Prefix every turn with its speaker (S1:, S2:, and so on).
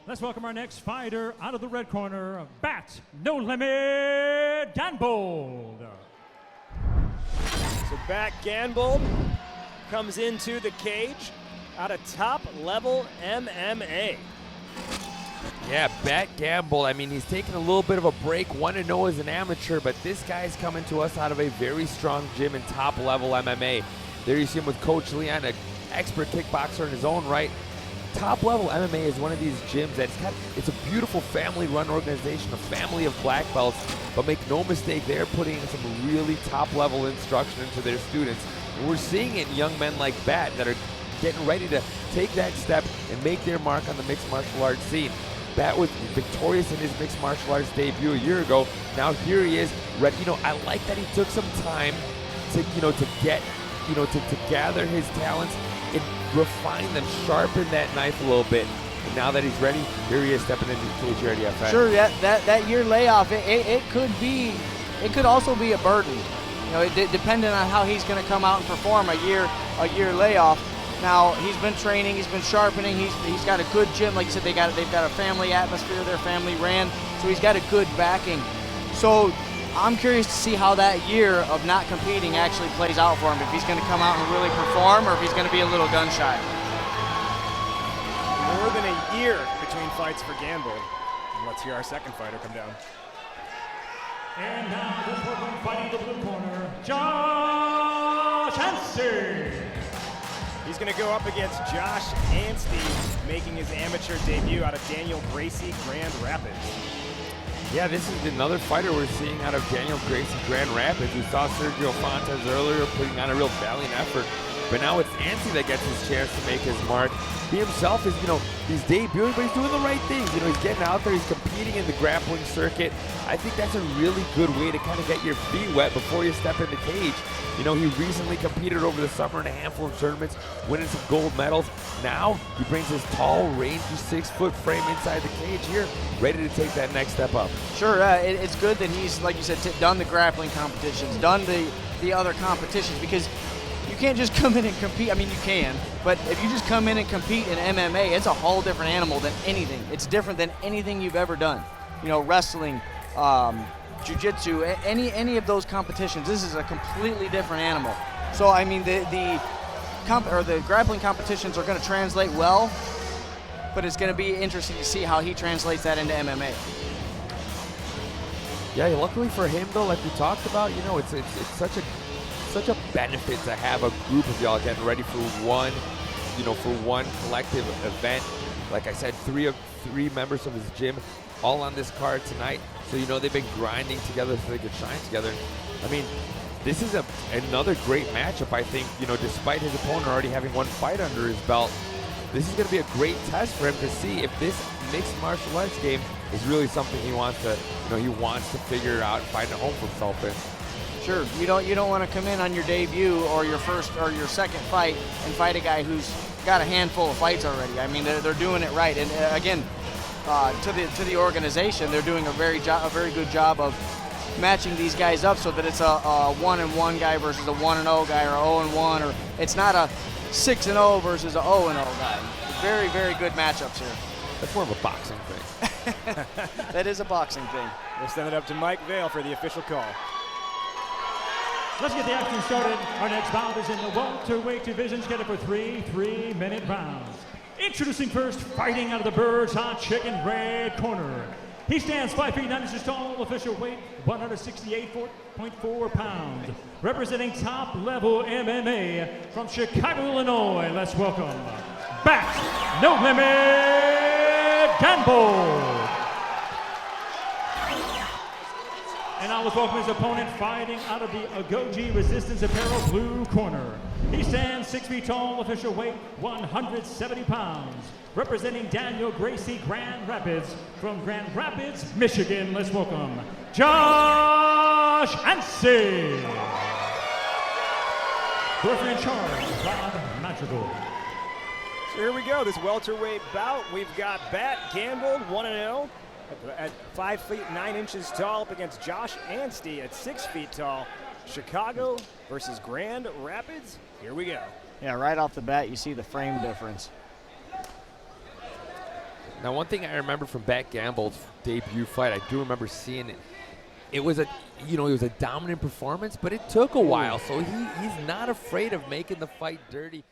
S1: Let's welcome our next fighter out of the red corner, Bat No Limit Ganbold.
S2: So Bat Ganbold comes into the cage out of top level MMA.
S3: Yeah, Bat Ganbold, I mean, he's taking a little bit of a break, 1-0 as an amateur, but this guy's coming to us out of a very strong gym in top level MMA. There you see him with Coach Leon, an expert kickboxer in his own right. Top level MMA is one of these gyms it's a beautiful family run organization, a family of black belts, but make no mistake, they're putting some really top level instruction into their students. And we're seeing it in young men like Bat that are getting ready to take that step and make their mark on the mixed martial arts scene. Bat was victorious in his mixed martial arts debut a year ago. Now here he is ready. I like that he took some time to gather his talents and refine them, sharpen that knife a little bit. And now that he's ready, here he is stepping into the cage here at EFN.
S4: Sure, that year layoff, it could also be a burden. Depending on how he's going to come out and perform a year layoff. Now he's been training, he's been sharpening, he's got a good gym. Like you said, they've got a family atmosphere, their family ran, so he's got a good backing. So I'm curious to see how that year of not competing actually plays out for him, if he's going to come out and really perform or if he's going to be a little gun shy.
S2: More than a year between fights for Ganbold. And let's hear our second fighter come down.
S1: And now this one fighting the blue corner, Josh Anstey.
S2: He's going to go up against Josh Anstey, making his amateur debut out of Daniel Gracie, Grand Rapids.
S3: Yeah, this is another fighter we're seeing out of Daniel Gracie, Grand Rapids. We saw Sergio Fontes earlier putting on a real valiant effort, but now it's Anstey that gets his chance to make his mark. He himself is, he's debuting, but he's doing the right things. He's getting out there, he's competing in the grappling circuit. I think that's a really good way to kind of get your feet wet before you step in the cage. He recently competed over the summer in a handful of tournaments, winning some gold medals. Now he brings his tall, rangy 6-foot frame inside the cage here, ready to take that next step up.
S4: Sure, it's good that he's, like you said, done the grappling competitions, done the other competitions, because you can't just come in and compete. I mean, you can, but if you just come in and compete in MMA, it's a whole different animal than anything. It's different than anything you've ever done. Wrestling, jiu-jitsu, any of those competitions, this is a completely different animal. So, I mean, the grappling competitions are going to translate well, but it's going to be interesting to see how he translates that into MMA.
S3: Yeah, luckily for him, though, like we talked about, it's such a benefit to have a group of y'all getting ready for one collective event. Like I said, three members of his gym all on this card tonight. So they've been grinding together so they could shine together. I mean, this is another great matchup, I think. Despite his opponent already having one fight under his belt, this is going to be a great test for him to see if this mixed martial arts game is really something he wants to figure out and find a home for himself in.
S4: Sure, you don't want to come in on your debut or your first or your second fight and fight a guy who's got a handful of fights already. I mean, they're doing it right, and again, to the organization, they're doing a very good job of matching these guys up so that it's a 1-1 guy versus a 1-0 guy, or 0-1, or it's not a 6-0 versus a 0-0 guy. Very, very good matchups here.
S3: That's more of a boxing thing.
S4: That is a boxing thing.
S2: We'll send it up to Mike Vale for the official call.
S1: Let's get the action started. Our next bout is in the welterweight division, scheduled for 3 3-minute rounds. Introducing first, fighting out of the Bird's Hot Chicken red corner. He stands 5 feet 9 inches tall, official weight 168.4 pounds. Representing top level MMA from Chicago, Illinois. Let's welcome Bat No Limit Ganbold. And now let's welcome his opponent, fighting out of the Agoji Resistance Apparel blue corner. He stands 6 feet tall, official weight 170 pounds. Representing Daniel Gracie, Grand Rapids, from Grand Rapids, Michigan. Let's welcome Josh Anstey. Referee in charge, Bob Madrigal.
S2: So here we go, this welterweight bout. We've got Bat Ganbold, 1-0. At 5 feet 9 inches tall, up against Josh Anstey at 6 feet tall. Chicago versus Grand Rapids. Here we go.
S4: Yeah, right off the bat, you see the frame difference.
S3: Now, one thing I remember from Bat Gambold's debut fight, I do remember seeing it. It was a, it was a dominant performance, but it took a while. So he's not afraid of making the fight dirty.